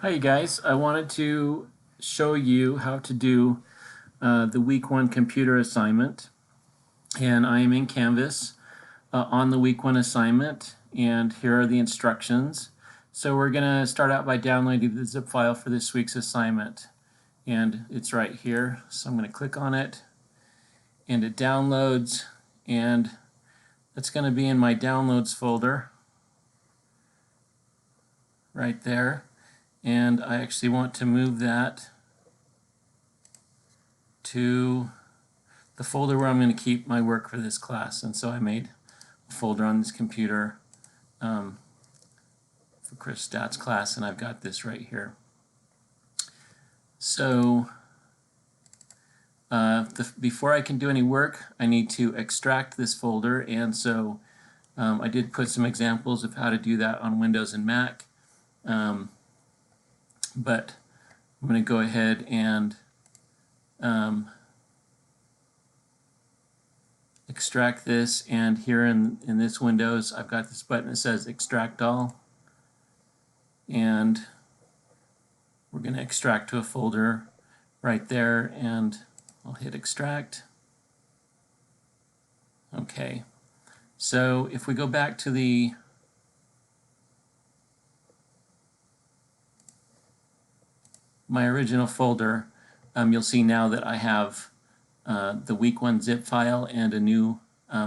Hi you guys, I wanted to show you how to do the week 1 computer assignment, and I am in Canvas on the week 1 assignment, and here are the instructions. So we're going to start out by downloading the zip file for this week's assignment, and it's right here. So I'm going to click on it and it downloads, and it's going to be in my downloads folder right there. And I actually want to move that to the folder where I'm going to keep my work for this class. And so I made a folder on this computer for Chris Stats class, and I've got this right here. So before I can do any work, I need to extract this folder, and so I did put some examples of how to do that on Windows and Mac. But I'm going to go ahead and extract this, and here in this Windows I've got this button that says extract all, and we're going to extract to a folder right there, and I'll hit extract. Okay, so if we go back to my original folder, you'll see now that I have the week 1 zip file and a new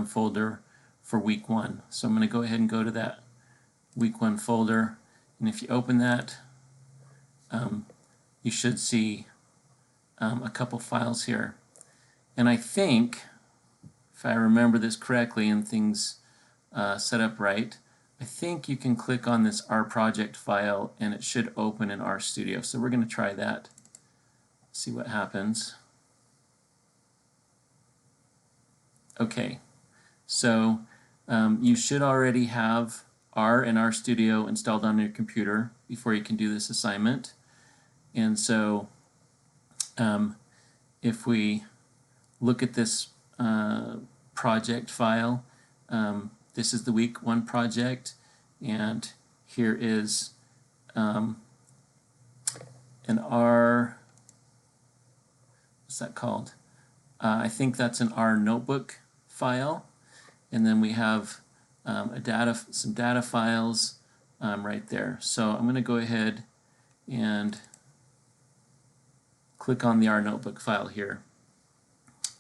folder for week 1. So I'm going to go ahead and go to that week 1 folder, and if you open that, you should see a couple files here. And I think, if I remember this correctly and things set up right, I think you can click on this R project file and it should open in RStudio. So we're going to try that, see what happens. Okay, so you should already have R and RStudio installed on your computer before you can do this assignment. And so if we look at this project file, this is the week 1 project, and here is an R, what's that called? I think that's an R notebook file, and then we have some data files right there. So I'm going to go ahead and click on the R notebook file here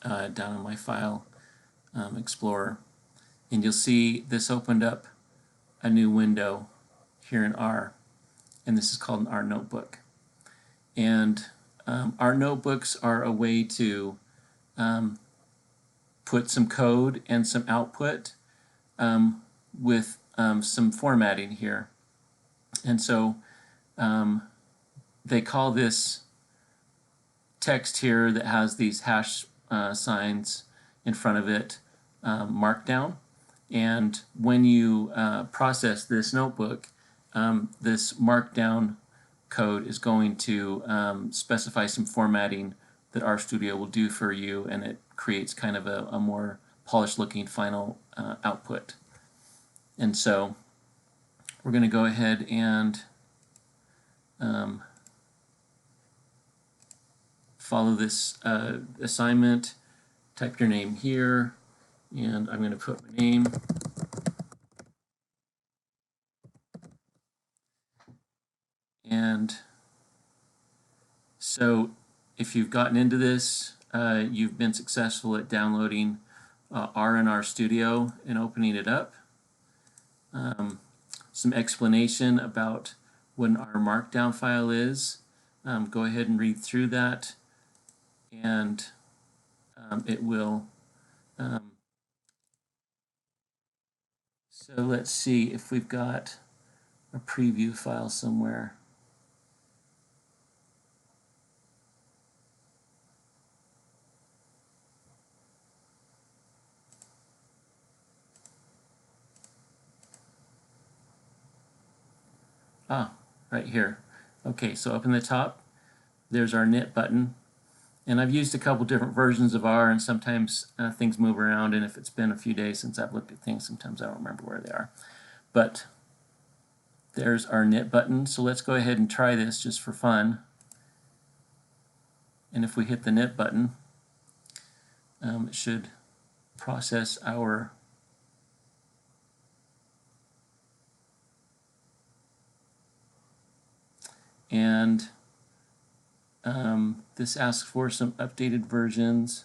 down in my file Explorer. And you'll see this opened up a new window here in R, and this is called an R notebook. And R notebooks are a way to put some code and some output with some formatting here. And so they call this text here that has these hash signs in front of it markdown. And when you process this notebook, this markdown code is going to specify some formatting that RStudio will do for you, and it creates kind of a more polished looking final output. And so we're going to go ahead and follow this assignment. Type your name here, and I'm going to put my name. And so if you've gotten into this, you've been successful at downloading R and RStudio and opening it up. Some explanation about what an R markdown file is. Go ahead and read through that, and it will so let's see if we've got a preview file somewhere. Right here. Okay, so up in the top, there's our knit button. And I've used a couple different versions of R, and sometimes things move around, and if it's been a few days since I've looked at things, sometimes I don't remember where they are. But there's our knit button. So let's go ahead and try this just for fun. And if we hit the knit button, it should process our and this asks for some updated versions.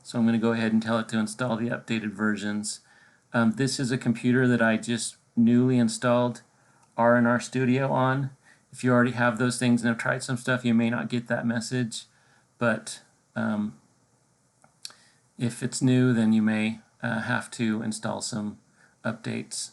So I'm going to go ahead and tell it to install the updated versions. This is a computer that I just newly installed R and RStudio on. If you already have those things and have tried some stuff, you may not get that message, but if it's new, then you may have to install some updates.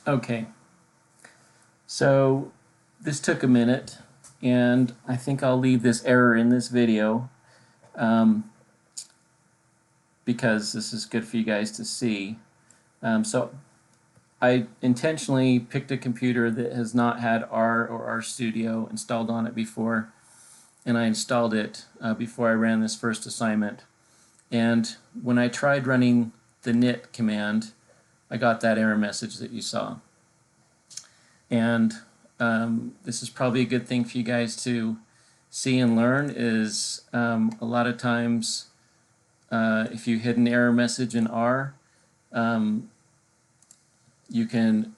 Okay, so this took a minute, and I think I'll leave this error in this video because this is good for you guys to see. So I intentionally picked a computer that has not had R or RStudio installed on it before, and I installed it before I ran this first assignment. And when I tried running the knit command, I got that error message that you saw. And this is probably a good thing for you guys to see and learn is a lot of times if you hit an error message in R, you can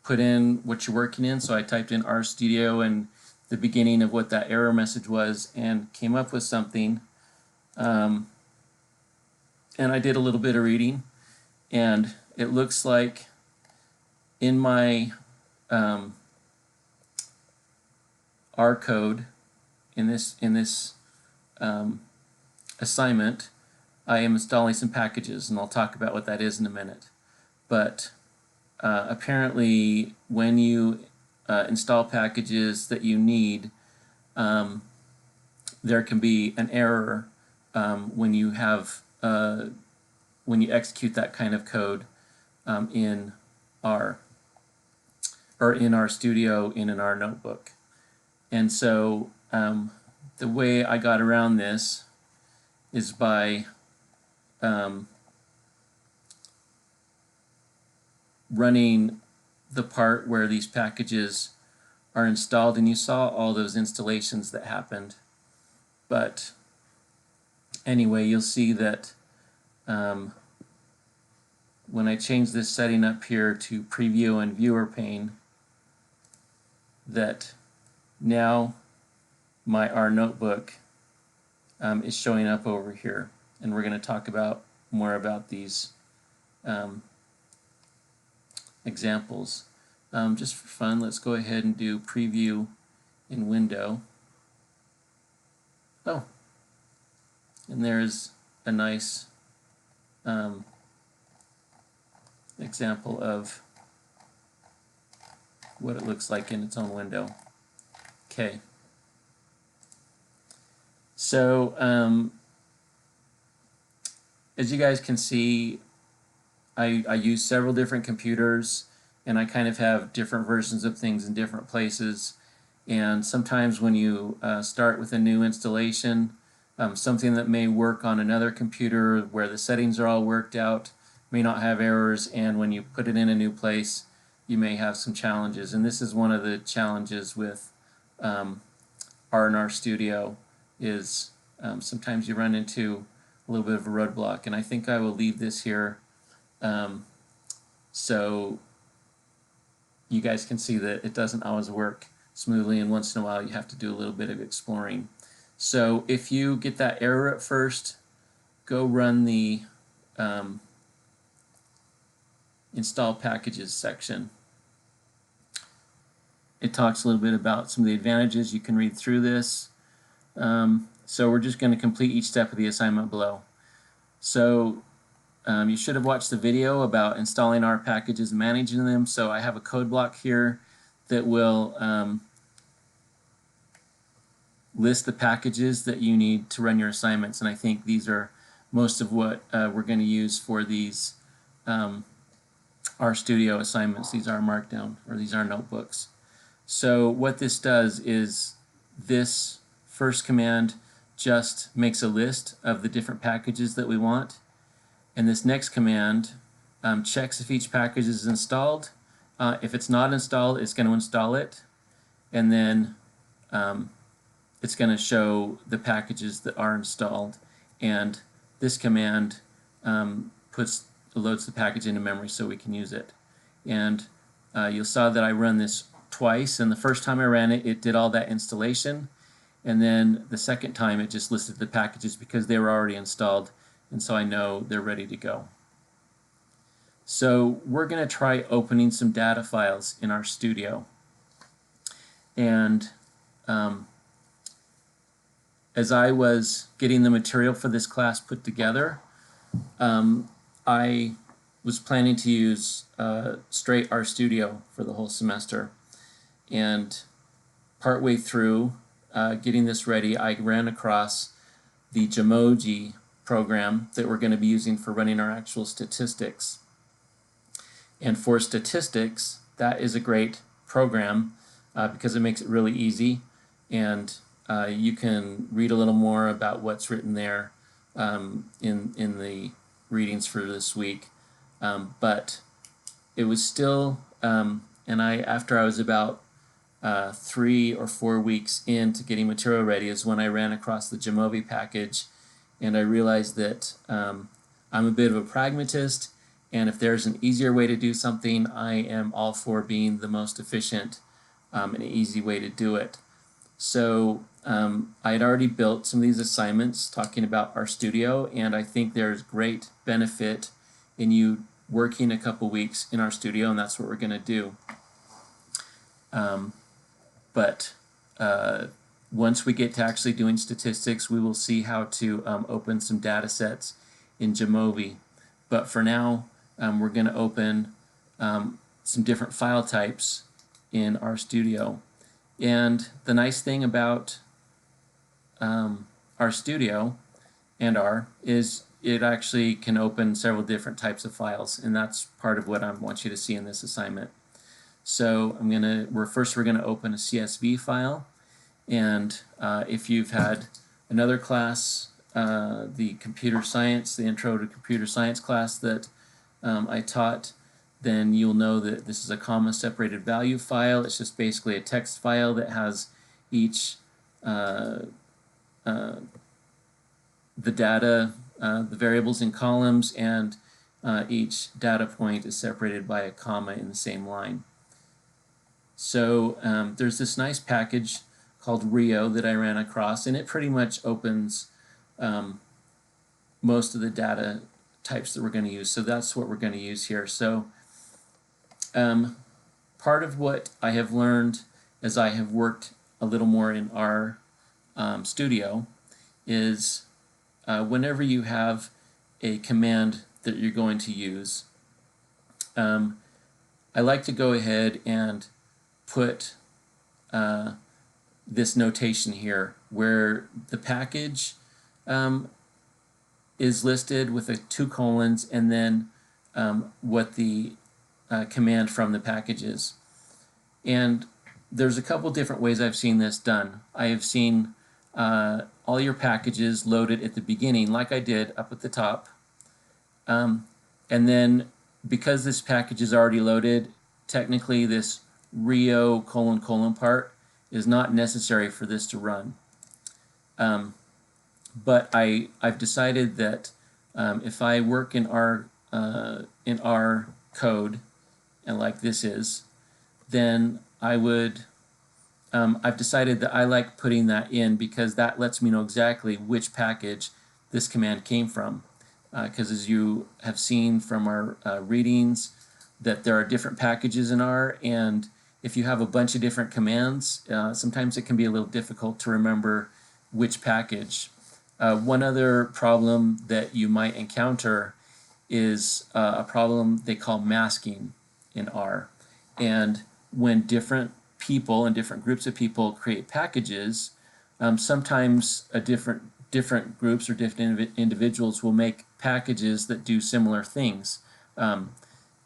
put in what you're working in. So I typed in RStudio and the beginning of what that error message was and came up with something. And I did a little bit of reading, and it looks like in my R code in this assignment, I am installing some packages, and I'll talk about what that is in a minute. But apparently, when you install packages that you need, there can be an error when you have when you execute that kind of code in R or in RStudio in an R notebook. And so the way I got around this is by running the part where these packages are installed, and you saw all those installations that happened. But anyway, you'll see that when I change this setting up here to preview and viewer pane, that now my R notebook is showing up over here, and we're going to talk about more about these examples. Just for fun, let's go ahead and do preview in window. Oh, and there's a nice example of what it looks like in its own window. Okay. So as you guys can see, I use several different computers, and I kind of have different versions of things in different places. And sometimes when you start with a new installation, something that may work on another computer where the settings are all worked out may not have errors, and when you put it in a new place, you may have some challenges. And this is one of the challenges with R and RStudio is sometimes you run into a little bit of a roadblock. And I think I will leave this here so you guys can see that it doesn't always work smoothly, and once in a while you have to do a little bit of exploring. So if you get that error at first, go run the install packages section. It talks a little bit about some of the advantages. You can read through this. So we're just going to complete each step of the assignment below. So you should have watched the video about installing our packages and managing them. So I have a code block here that will list the packages that you need to run your assignments, and I think these are most of what we're going to use for these RStudio assignments. These are Markdown, or these are notebooks. So what this does is this first command just makes a list of the different packages that we want, and this next command checks if each package is installed. If it's not installed, it's going to install it, and then it's going to show the packages that are installed. And this command loads the package into memory so we can use it. And you saw that I run this twice, and the first time I ran it, it did all that installation, and then the second time it just listed the packages because they were already installed, and so I know they're ready to go. So we're going to try opening some data files in RStudio. And as I was getting the material for this class put together, I was planning to use straight RStudio for the whole semester, and partway through getting this ready, I ran across the Jamoji program that we're going to be using for running our actual statistics. And for statistics, that is a great program because it makes it really easy, and you can read a little more about what's written there in the readings for this week. But it was still, and after I was about 3 or 4 weeks into getting material ready is when I ran across the Jamovi package, and I realized that I'm a bit of a pragmatist, and if there's an easier way to do something, I am all for being the most efficient and easy way to do it. So I had already built some of these assignments talking about RStudio, and I think there's great benefit in you working a couple weeks in RStudio, and that's what we're going to do. But once we get to actually doing statistics, we will see how to open some data sets in Jamovi. But for now, we're going to open some different file types in RStudio. And the nice thing about RStudio and R is it actually can open several different types of files, and that's part of what I want you to see in this assignment. So we're going to open a CSV file, and if you've had another class, the computer science, the intro to computer science class that I taught, then you'll know that this is a comma separated value file. It's just basically a text file that has each the data, the variables in columns, and each data point is separated by a comma in the same line. So there's this nice package called Rio that I ran across, and it pretty much opens most of the data types that we're going to use. So that's what we're going to use here. So part of what I have learned as I have worked a little more in RStudio is whenever you have a command that you're going to use, I like to go ahead and put this notation here where the package is listed with 2 colons and then what the command from the package is. And there's a couple different ways I've seen this done. I have seen all your packages loaded at the beginning like I did up at the top, and then because this package is already loaded, technically this Rio : part is not necessary for this to run. But I've decided that if I work in R code, and like this is, then I would I've decided that I like putting that in because that lets me know exactly which package this command came from. Because as you have seen from our readings, that there are different packages in R, and if you have a bunch of different commands, sometimes it can be a little difficult to remember which package. One other problem that you might encounter is a problem they call masking in R. And when different people and different groups of people create packages, sometimes different groups or different individuals will make packages that do similar things.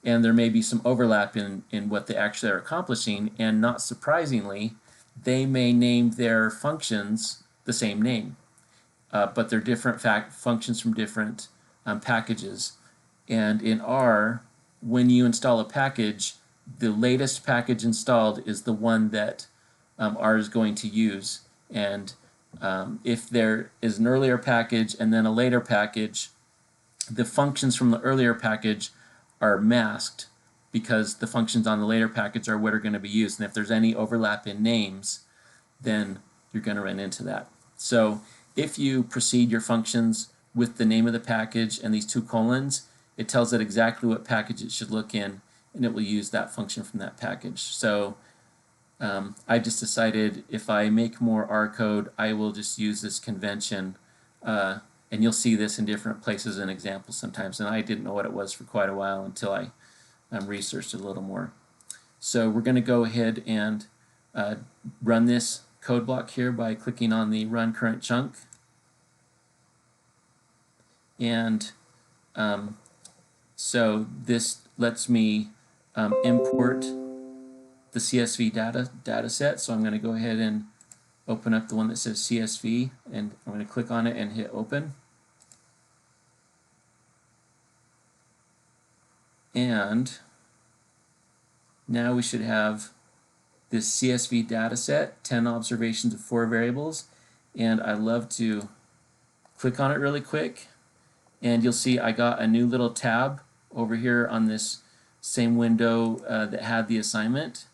And there may be some overlap in what they actually are accomplishing, and not surprisingly, they may name their functions the same name, but they're different functions from different packages. And in R, when you install a package, the latest package installed is the one that R is going to use. And if there is an earlier package and then a later package, the functions from the earlier package are masked because the functions on the later package are what are going to be used. And if there's any overlap in names, then you're going to run into that. So if you precede your functions with the name of the package and these 2 colons, it tells it exactly what package it should look in, and it will use that function from that package. So I just decided if I make more R code, I will just use this convention And you'll see this in different places in examples sometimes, and I didn't know what it was for quite a while until I researched it a little more. So we're going to go ahead and run this code block here by clicking on the Run Current Chunk. And so this lets me import the CSV data set. So I'm going to go ahead and open up the one that says CSV, and I'm going to click on it and hit open. And now we should have this CSV data set, 10 observations of 4 variables, and I love to click on it really quick, and you'll see I got a new little tab over here on this same window that had the assignment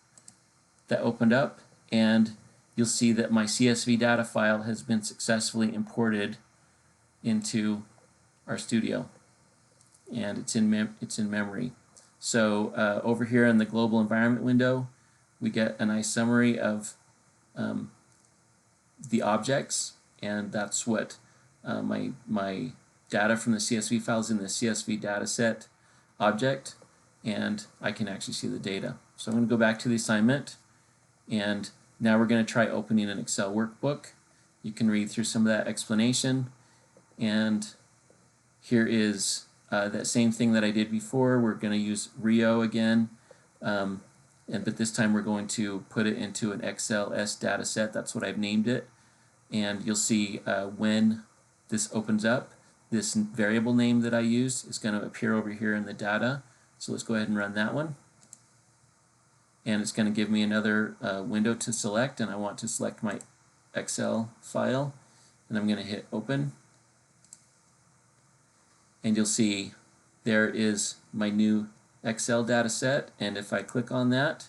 that opened up, and you'll see that my CSV data file has been successfully imported into RStudio, and it's in memory. So over here in the global environment window, we get a nice summary of the objects, and that's what my data from the CSV files in the CSV dataset object, and I can actually see the data. So I'm going to go back to the assignment, and now we're going to try opening an Excel workbook. You can read through some of that explanation, and here is that same thing that I did before. We're going to use Rio again, but this time we're going to put it into an XLS data set. That's what I've named it, and you'll see when this opens up, this variable name that I used is going to appear over here in the data. So let's go ahead and run that one, and it's going to give me another window to select, and I want to select my Excel file, and I'm going to hit open, and you'll see there is my new Excel data set, and if I click on that,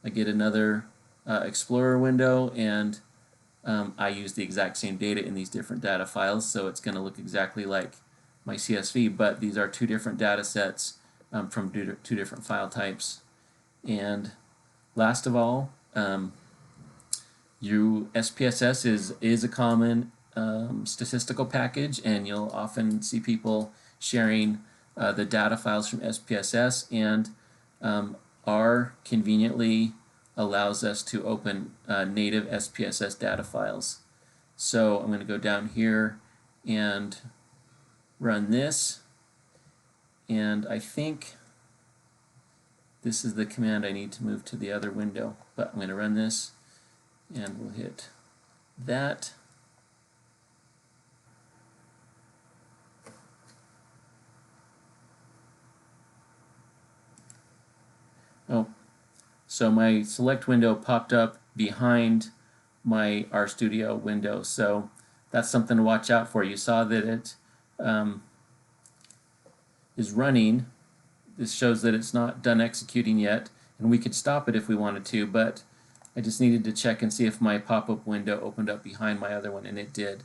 I get another Explorer window, and I use the exact same data in these different data files, so it's going to look exactly like my CSV, but these are 2 different data sets from 2 different file types. And last of all, SPSS is a common statistical package, and you'll often see people sharing the data files from SPSS, and R conveniently allows us to open native SPSS data files. So I'm going to go down here and run this, and I think this is the command I need to move to the other window, but I'm going to run this, and we'll hit that. Oh, so my select window popped up behind my RStudio window, so that's something to watch out for. You saw that it is running. This shows that it's not done executing yet, and we could stop it if we wanted to, but I just needed to check and see if my pop-up window opened up behind my other one, and it did.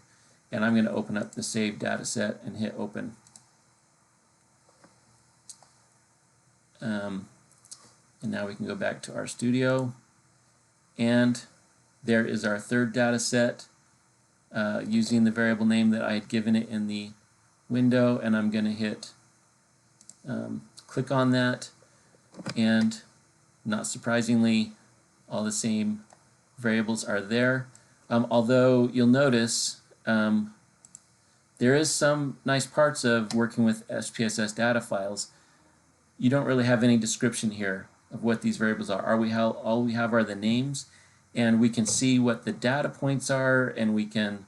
And I'm going to open up the saved data set and hit open. And now we can go back to RStudio, and there is our third data set using the variable name that I had given it in the window, and I'm going to hit click on that, and not surprisingly all the same variables are there, although you'll notice there is some nice parts of working with SPSS data files. You don't really have any description here of what these variables are. All we have are the names, and we can see what the data points are, and we can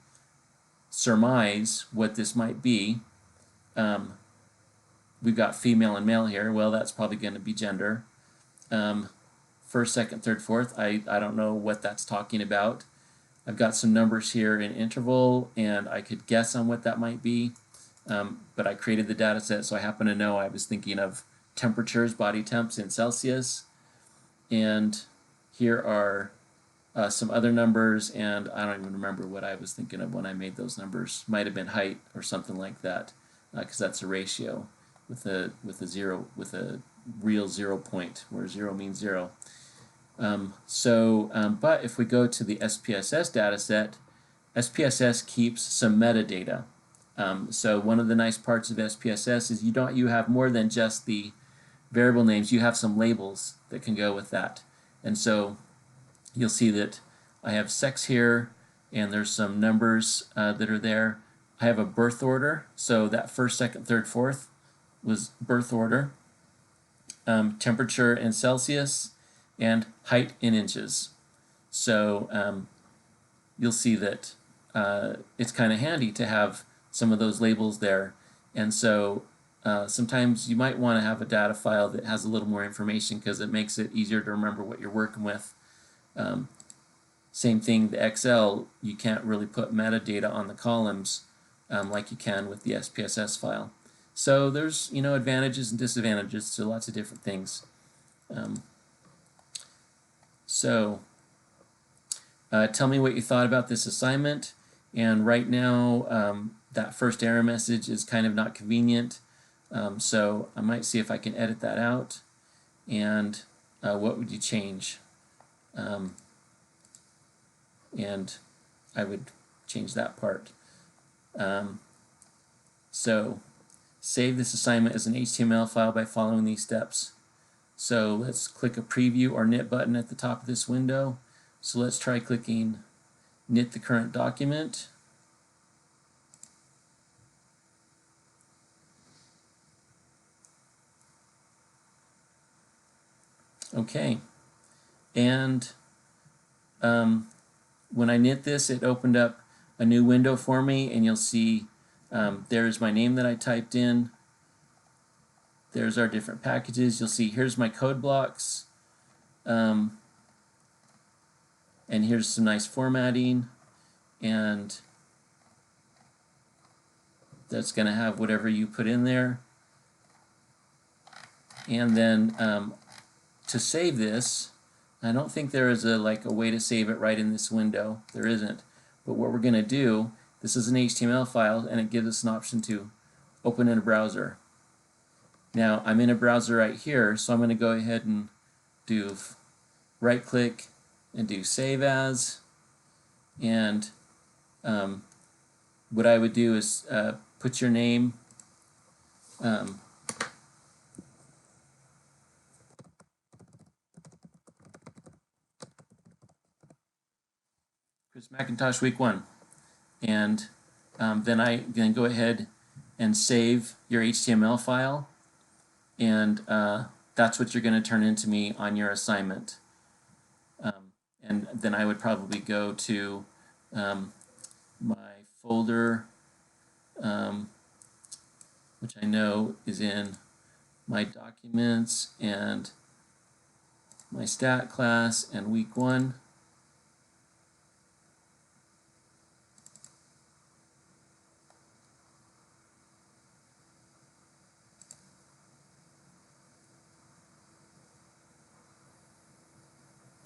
surmise what this might be. We've got female and male here. Well, that's probably going to be gender. First, second, third, fourth, I don't know what that's talking about. I've got some numbers here in interval, and I could guess on what that might be, but I created the data set, so I happen to know I was thinking of temperatures, body temps in Celsius, and here are some other numbers, and I don't even remember what I was thinking of when I made those numbers. Might have been height or something like that, because that's a ratio with a real 0 point, where 0 means 0. But if we go to the SPSS data set, SPSS keeps some metadata. So one of the nice parts of SPSS is you have more than just the variable names. You have some labels that can go with that. And so you'll see that I have sex here, and there's some numbers that are there. I have a birth order, so that first, second, third, fourth was birth order. Temperature in Celsius, and height in inches. So you'll see that it's kind of handy to have some of those labels there. And so sometimes you might want to have a data file that has a little more information because it makes it easier to remember what you're working with. Same thing, the Excel, you can't really put metadata on the columns like you can with the SPSS file. So there's advantages and disadvantages to lots of different things. Tell me what you thought about this assignment. And right now that first error message is kind of not convenient. So I might see if I can edit that out. And what would you change? And I would change that part. So save this assignment as an HTML file by following these steps. So let's click a preview or knit button at the top of this window. So let's try clicking knit the current document. Okay, and when I knit this, it opened up a new window for me, and you'll see there's my name that I typed in. There's our different packages. You'll see here's my code blocks, and here's some nice formatting, and that's going to have whatever you put in there. And then to save this, I don't think there is a way to save it right in this window. There isn't. But what we're going to do, this is an HTML file, and it gives us an option to open in a browser. Now I'm in a browser right here, so I'm going to go ahead and do right click and do save as. And what I would do is put your name. Chris Macintosh Week 1, and then I'm going to go ahead and save your HTML file, and that's what you're going to turn into me on your assignment. And then I would probably go to my folder, which I know is in my documents and my stat class and week 1.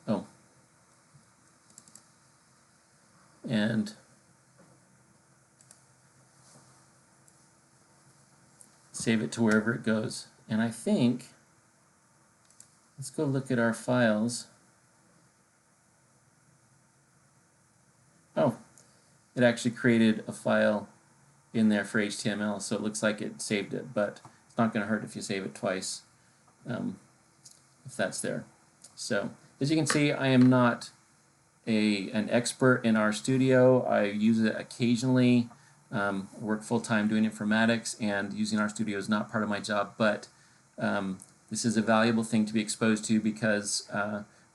Oh, and save it to wherever it goes. And I think, let's go look at our files. Oh, it actually created a file in there for HTML, so it looks like it saved it, but it's not going to hurt if you save it twice, if that's there. So as you can see, I am not an expert in RStudio. I use it occasionally. Work full-time doing informatics, and using RStudio is not part of my job, but this is a valuable thing to be exposed to because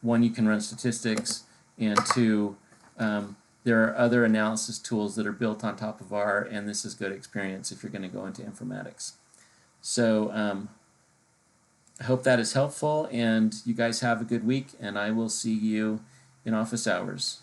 one, you can run statistics, and two, there are other analysis tools that are built on top of R, and this is good experience if you're going to go into informatics. So I hope that is helpful, and you guys have a good week, and I will see you in office hours.